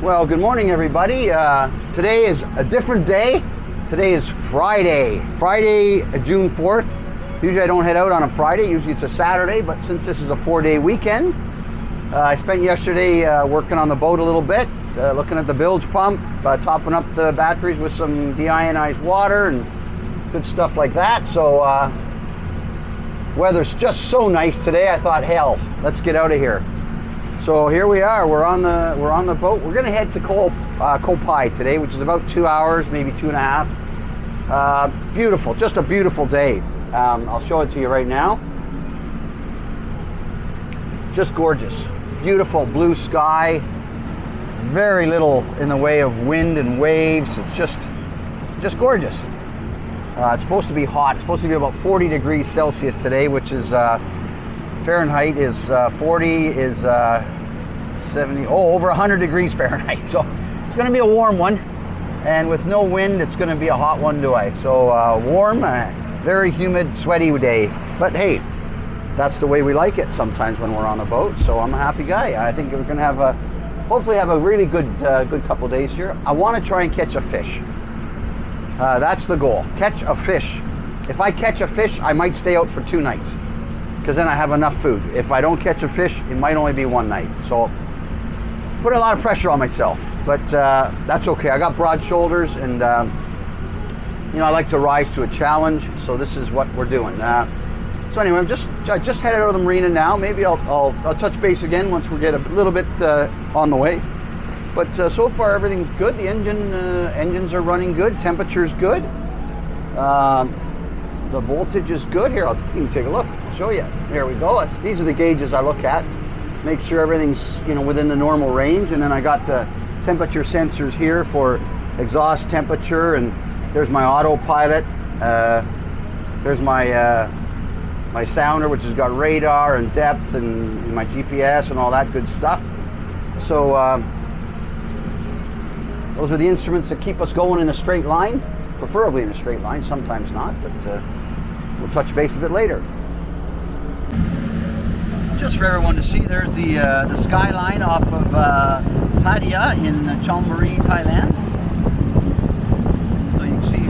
Well, good morning, everybody. Today is a different day. Today is Friday, June 4th. Usually I don't head out on a Friday. Usually it's a Saturday, but since this is a 4-day weekend, I spent yesterday working on the boat a little bit, looking at the bilge pump, topping up the batteries with some deionized water and good stuff like that. So weather's just so nice today. I thought, hell, let's get out of here. So here we are. We're on the boat. We're going to head to Koh Phai today, which is about 2 hours, maybe 2.5. Beautiful, just a beautiful day. I'll show it to you right now. Just gorgeous, beautiful blue sky. Very little in the way of wind and waves. It's just gorgeous. It's supposed to be hot. It's supposed to be about 40 degrees Celsius today, which is Fahrenheit is 40 is 70, over 100 degrees Fahrenheit. So it's going to be a warm one, and with no wind, it's going to be a hot one today. So warm, very humid, sweaty day. But hey, that's the way we like it sometimes when we're on a boat. So I'm a happy guy. I think we're going to have hopefully have a really good couple days here. I want to try and catch a fish. That's the goal. Catch a fish. If I catch a fish, I might stay out for 2 nights. Because then I have enough food. If I don't catch a fish, it might only be 1 night. So put a lot of pressure on myself, but that's okay. I got broad shoulders, and I like to rise to a challenge. So this is what we're doing. So anyway, I just headed out of the marina now. Maybe I'll touch base again once we get a little bit on the way. But so far everything's good. The engines are running good. Temperature's good. The voltage is good. Here, you can take a look. I'll show you. There we go. These are the gauges I look at. Make sure everything's within the normal range. And then I got the temperature sensors here for exhaust temperature. And there's my autopilot. There's my my sounder, which has got radar and depth and my GPS and all that good stuff. So those are the instruments that keep us going in a straight line. Preferably in a straight line. Sometimes not, but we'll touch base a bit later. Just for everyone to see, there's the skyline off of Pattaya in Chonburi, Thailand. So you can see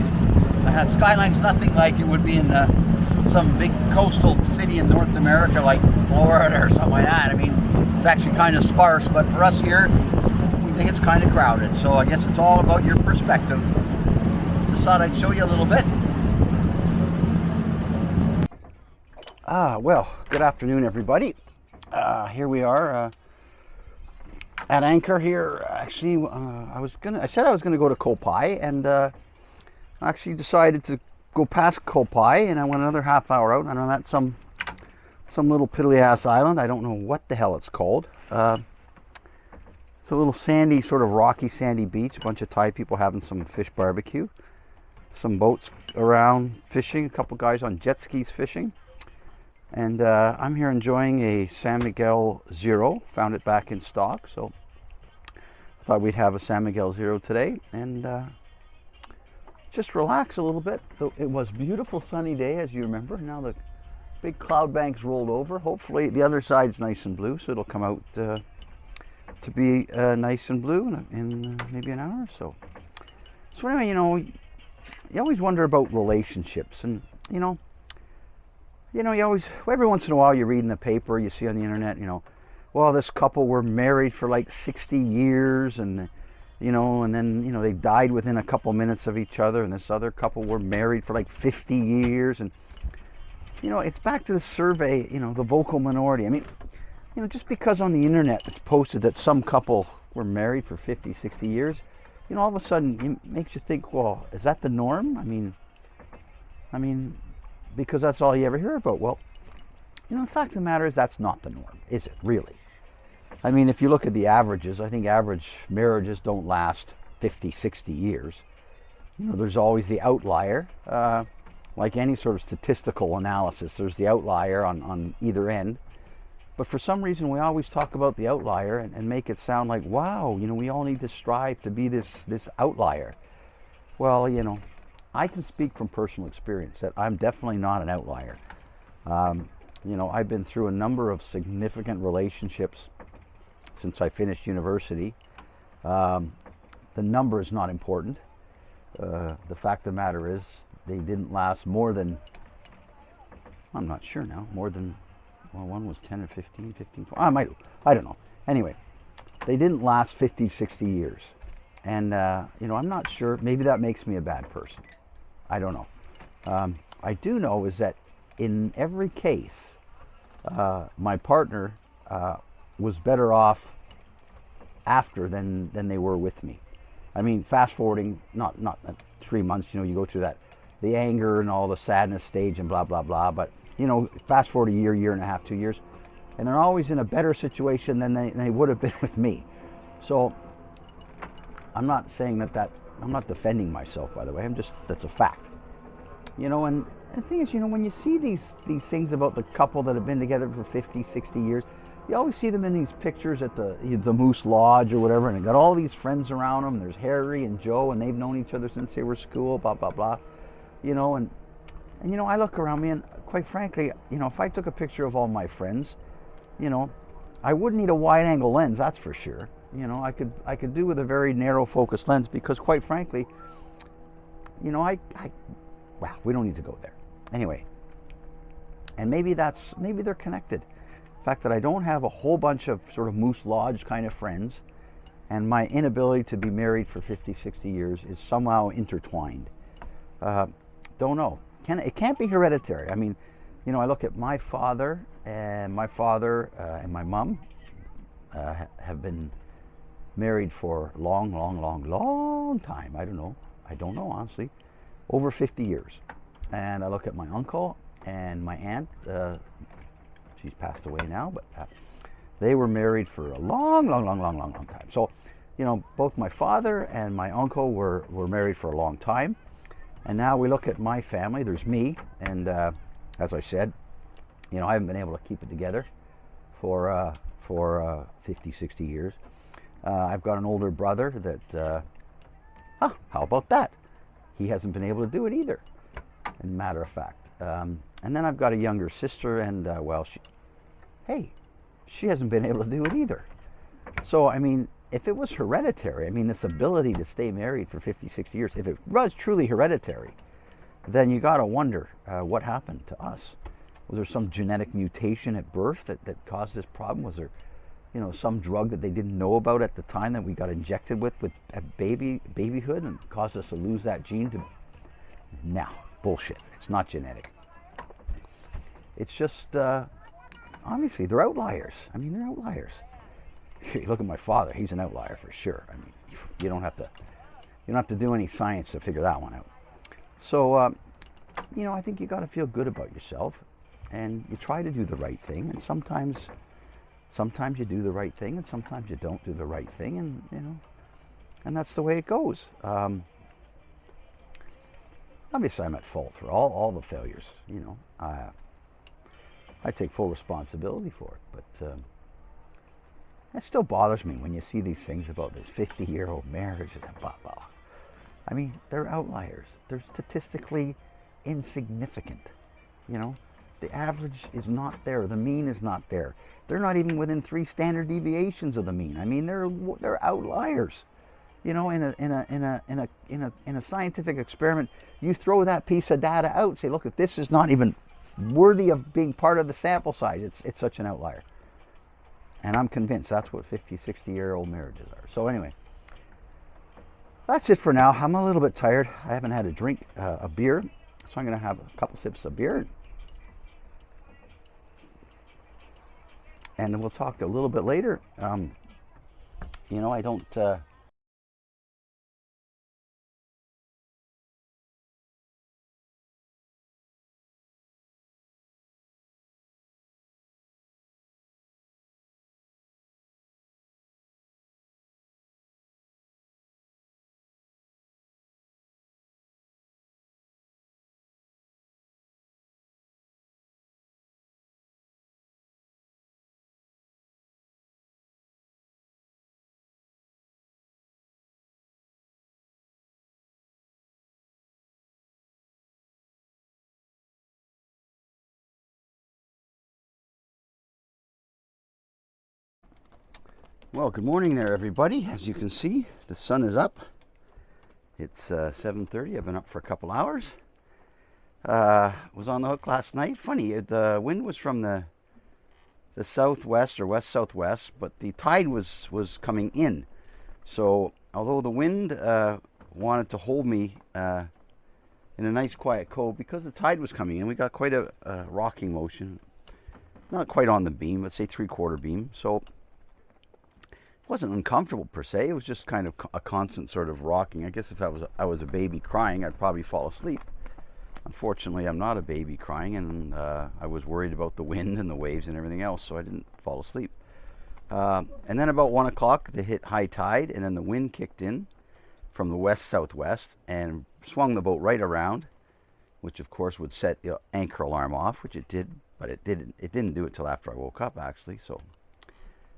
the skyline's nothing like it would be in some big coastal city in North America like Florida or something like that. I mean, it's actually kind of sparse, but for us here, we think it's kind of crowded. So I guess it's all about your perspective. Just thought I'd show you a little bit. Well, good afternoon, everybody. Here we are at anchor here. Actually, I said I was gonna go to Koh Phai, and actually decided to go past Koh Phai, and I went another half hour out, and I'm at some little piddly ass island. I don't know what the hell it's called. It's a little sandy, sort of rocky, sandy beach. A bunch of Thai people having some fish barbecue. Some boats around fishing. A couple guys on jet skis fishing. And I'm here enjoying a San Miguel Zero. Found it back in stock, so I thought we'd have a San Miguel Zero today and just relax a little bit. It was a beautiful sunny day, as you remember. Now the big cloud banks rolled over. Hopefully the other side's nice and blue, so it'll come out to be nice and blue in maybe an hour or so. So anyway, you always wonder about relationships, and you always, every once in a while you read in the paper, you see on the internet, well, this couple were married for like 60 years and then they died within a couple minutes of each other, and this other couple were married for like 50 years. And it's back to the survey, the vocal minority. I mean, just because on the internet it's posted that some couple were married for 50, 60 years, all of a sudden it makes you think, well, is that the norm? I mean, because that's all you ever hear about. Well, the fact of the matter is that's not the norm, is it really? I mean, if you look at the averages, I think average marriages don't last 50, 60 years. There's always the outlier. Like any sort of statistical analysis, there's the outlier on either end. But for some reason, we always talk about the outlier and make it sound like, wow, we all need to strive to be this outlier. Well, I can speak from personal experience that I'm definitely not an outlier. I've been through a number of significant relationships since I finished university. The number is not important. The fact of the matter is, they didn't last more than, I'm not sure now, more than, well, one was 10 or 15, 15, 20, I don't know. Anyway, they didn't last 50, 60 years. And, I'm not sure, maybe that makes me a bad person. I don't know. I do know is that in every case, my partner was better off after than they were with me. I mean, fast forwarding, not 3 months, you go through that, the anger and all the sadness stage and blah, blah, blah. But, fast forward a year, year and a half, 2 years, and they're always in a better situation than they would have been with me. So I'm not saying that I'm not defending myself, by the way. That's a fact. And the thing is, when you see these things about the couple that have been together for 50, 60 years, you always see them in these pictures at the Moose Lodge or whatever, and they got all these friends around them. There's Harry and Joe, and they've known each other since they were school, blah, blah, blah. And I look around me, and quite frankly, if I took a picture of all my friends, I wouldn't need a wide angle lens, that's for sure. I could do with a very narrow focus lens, because quite frankly, well, we don't need to go there. Anyway, and maybe they're connected. The fact that I don't have a whole bunch of sort of Moose Lodge kind of friends, and my inability to be married for 50, 60 years is somehow intertwined. Don't know. It can't be hereditary. I mean, I look at my father and my mom have been married for a long time. I don't know, honestly. Over 50 years. And I look at my uncle and my aunt. She's passed away now, but they were married for a long time. So, both my father and my uncle were married for a long time. And now we look at my family. There's me, and as I said, I haven't been able to keep it together for 50, 60 years. I've got an older brother that, how about that? He hasn't been able to do it either, as a matter of fact. And then I've got a younger sister, and she hasn't been able to do it either. So, I mean, if it was hereditary, this ability to stay married for 50, 60 years, if it was truly hereditary, then you got to wonder what happened to us. Was there some genetic mutation at birth that caused this problem? Was there, some drug that they didn't know about at the time that we got injected with at babyhood and caused us to lose that gene? No, bullshit. It's not genetic. It's just, obviously, they're outliers. They're outliers. You look at my father; he's an outlier for sure. You don't have to do any science to figure that one out. So, I think you got to feel good about yourself, and you try to do the right thing. And sometimes you do the right thing, and sometimes you don't do the right thing, and that's the way it goes. Obviously, I'm at fault for all the failures. I take full responsibility for it, but. It still bothers me when you see these things about this 50-year-old marriages and blah, blah. They're outliers. They're statistically insignificant. The average is not there. The mean is not there. They're not even within 3 standard deviations of the mean. They're outliers. In a scientific experiment, you throw that piece of data out, say, look, if this is not even worthy of being part of the sample size, it's such an outlier. And I'm convinced that's what 50, 60-year-old marriages are. So anyway, that's it for now. I'm a little bit tired. I haven't had a drink, a beer. So I'm going to have a couple sips of beer. And then we'll talk a little bit later. I don't... Well, good morning there, everybody. As you can see, the sun is up. It's 7:30. I've been up for a couple hours. Was on the hook last night. Funny, the wind was from the southwest or west southwest, but the tide was coming in. So although the wind wanted to hold me in a nice quiet cove, because the tide was coming in, we got quite a rocking motion. Not quite on the beam, but say 3/4 beam. So it wasn't uncomfortable per se. It was just kind of a constant sort of rocking. I guess if I was a baby crying, I'd probably fall asleep. Unfortunately, I'm not a baby crying, and I was worried about the wind and the waves and everything else, so I didn't fall asleep. And then about 1 o'clock, they hit high tide, and then the wind kicked in from the west-southwest and swung the boat right around, which of course would set the anchor alarm off, which it did, but it didn't do it till after I woke up, actually. So,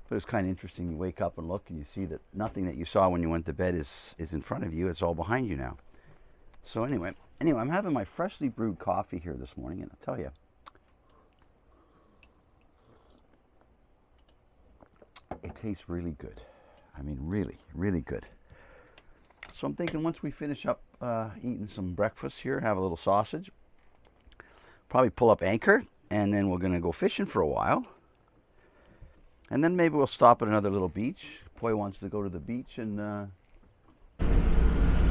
but it was kind of interesting. You wake up and look, and you see that nothing that you saw when you went to bed is in front of you. It's all behind you now. So anyway, I'm having my freshly brewed coffee here this morning, and I'll tell you, it tastes really good. I mean, really, really good. So I'm thinking once we finish up eating some breakfast here, have a little sausage, probably pull up anchor, and then we're going to go fishing for a while. And then maybe we'll stop at another little beach. Boy wants to go to the beach. And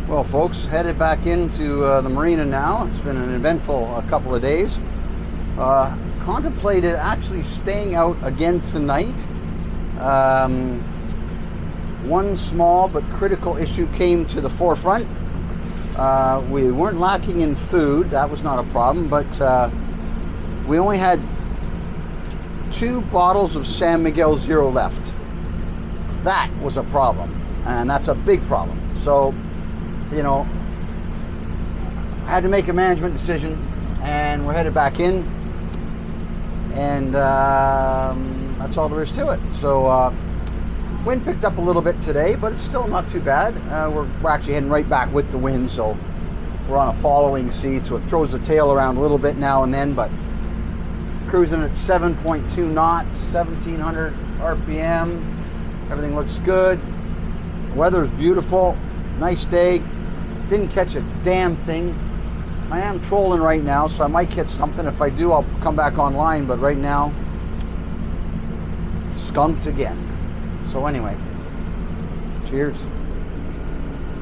well, folks, headed back into the marina now. It's been an eventful couple of days. Contemplated actually staying out again tonight. One small but critical issue came to the forefront. We weren't lacking in food. That was not a problem, but we only had 2 bottles of San Miguel Zero left. That was a problem, and that's a big problem. So, you know, I had to make a management decision, and we're headed back in, and that's all there is to it. So wind picked up a little bit today, but it's still not too bad. We're actually heading right back with the wind, so we're on a following sea, so it throws the tail around a little bit now and then, but cruising at 7.2 knots, 1700 RPM. Everything looks good. Weather's beautiful. Nice day. Didn't catch a damn thing. I am trolling right now, so I might catch something. If I do, I'll come back online, but right now, skunked again. So anyway, cheers.